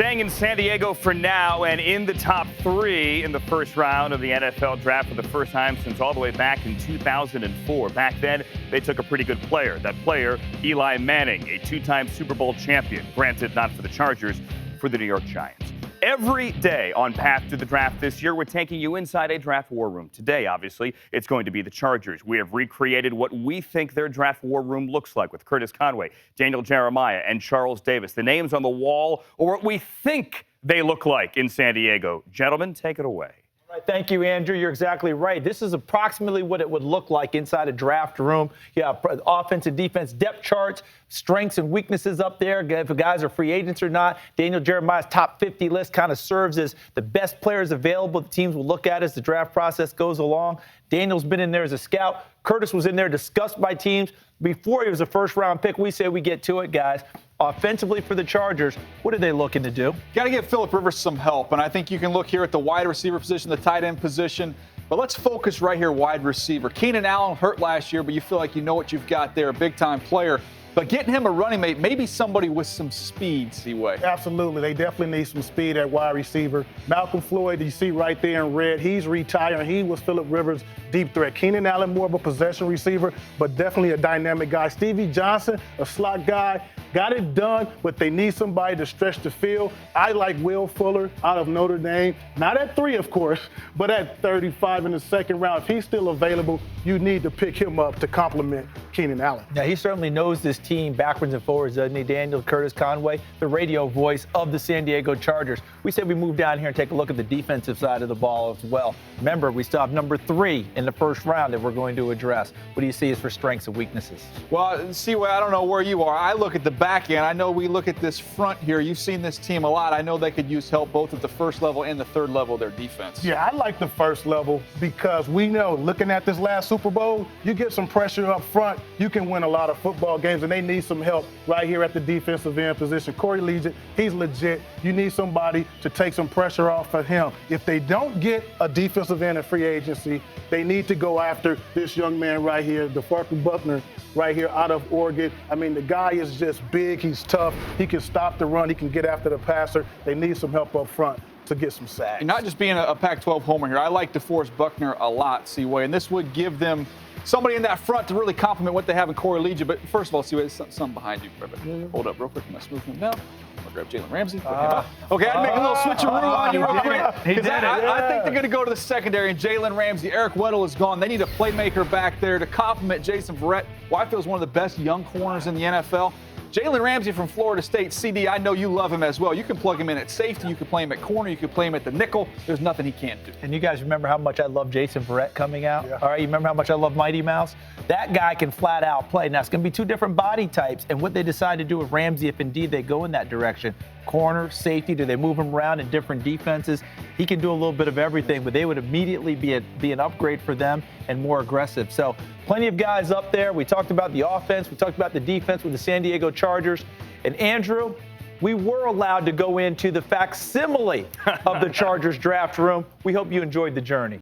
Staying in San Diego for now and in the top three in the first round of the NFL draft for the first time since all the way back in 2004. Back then, they took a pretty good player. That player, Eli Manning, a two-time Super Bowl champion. Granted, not for the Chargers, for the New York Giants. Every day on Path to the Draft this year, we're taking you inside a draft war room. Today, obviously, it's going to be the Chargers. We have recreated what we think their draft war room looks like with Curtis Conway, Daniel Jeremiah, and Charles Davis. The names on the wall or what we think they look like in San Diego. Gentlemen, take it away. Thank you, Andrew. You're exactly right. This is approximately what it would look like inside a draft room. Yeah, offense and defense depth charts, strengths and weaknesses up there. If the guys are free agents or not. Daniel Jeremiah's top 50 list kind of serves as the best players available the teams will look at as the draft process goes along. Daniel's been in there as a scout. Curtis was in there discussed by teams. Before he was a first-round pick, we say we get to it, guys. Offensively for the Chargers, what are they looking to do? Got to give Phillip Rivers some help, and I think you can look here at the wide receiver position, the tight end position. But let's focus right here, wide receiver. Keenan Allen hurt last year, but you feel like you know what you've got there, a big-time player. But getting him a running mate, maybe somebody with some speed, Seaway. Absolutely. They definitely need some speed at wide receiver. Malcolm Floyd, you see right there in red, he's retiring. He was Phillip Rivers' deep threat. Keenan Allen, more of a possession receiver, but definitely a dynamic guy. Stevie Johnson, a slot guy, got it done, but they need somebody to stretch the field. I like Will Fuller out of Notre Dame. Not at 3, of course, but at 35 in the second round. If he's still available, you need to pick him up to complement Keenan Allen. Yeah, he certainly knows this team backwards and forwards, doesn't he? Daniel Curtis Conway, the radio voice of the San Diego Chargers. We said we move down here and take a look at the defensive side of the ball as well. Remember, we still have number 3 in the first round that we're going to address. What do you see as for strengths and weaknesses? Well, Seaway, I don't know where you are. I look at the back end. I know we look at this front here. You've seen this team a lot. I know they could use help both at the first level and the third level of their defense. Yeah, I like the first level because we know, looking at this last Super Bowl, you get some pressure up front, you can win a lot of football games, and they need some help right here at the defensive end position. Corey Liuget, he's legit. You need somebody to take some pressure off of him. If they don't get a defensive end in free agency, they need to go after this young man right here, DeForest Buckner, right here out of Oregon. I mean, the guy is just big. He's tough. He can stop the run. He can get after the passer. They need some help up front to get some sacks. And not just being a Pac-12 homer here. I like DeForest Buckner a lot, Seaway, and this would give them somebody in that front to really complement what they have in Corey Liuget. But first of all, Seaway, there's something behind you. Hold up real quick. Am I smoothing him down? I'll grab Jalen Ramsey. Okay, I'd make a little switcheroo on you real quick. Because I think they're going to go to the secondary, and Jalen Ramsey. Eric Weddle is gone. They need a playmaker back there to complement Jason Verrett, who I feel is one of the best young corners in the NFL. Jalen Ramsey from Florida State, CD, I know you love him as well. You can plug him in at safety. You can play him at corner. You can play him at the nickel. There's nothing he can't do. And you guys remember how much I love Jason Verrett coming out? Yeah. All right, you remember how much I love Mighty Mouse? That guy can flat out play. Now, it's going to be 2 different body types. And what they decide to do with Ramsey, if indeed they go in that direction, corner, safety, do they move him around in different defenses? He can do a little bit of everything, but they would immediately be an upgrade for them and more aggressive. So plenty of guys up there. We talked about the offense. We talked about the defense with the San Diego Chargers. And Andrew, we were allowed to go into the facsimile of the Chargers draft room. We hope you enjoyed the journey.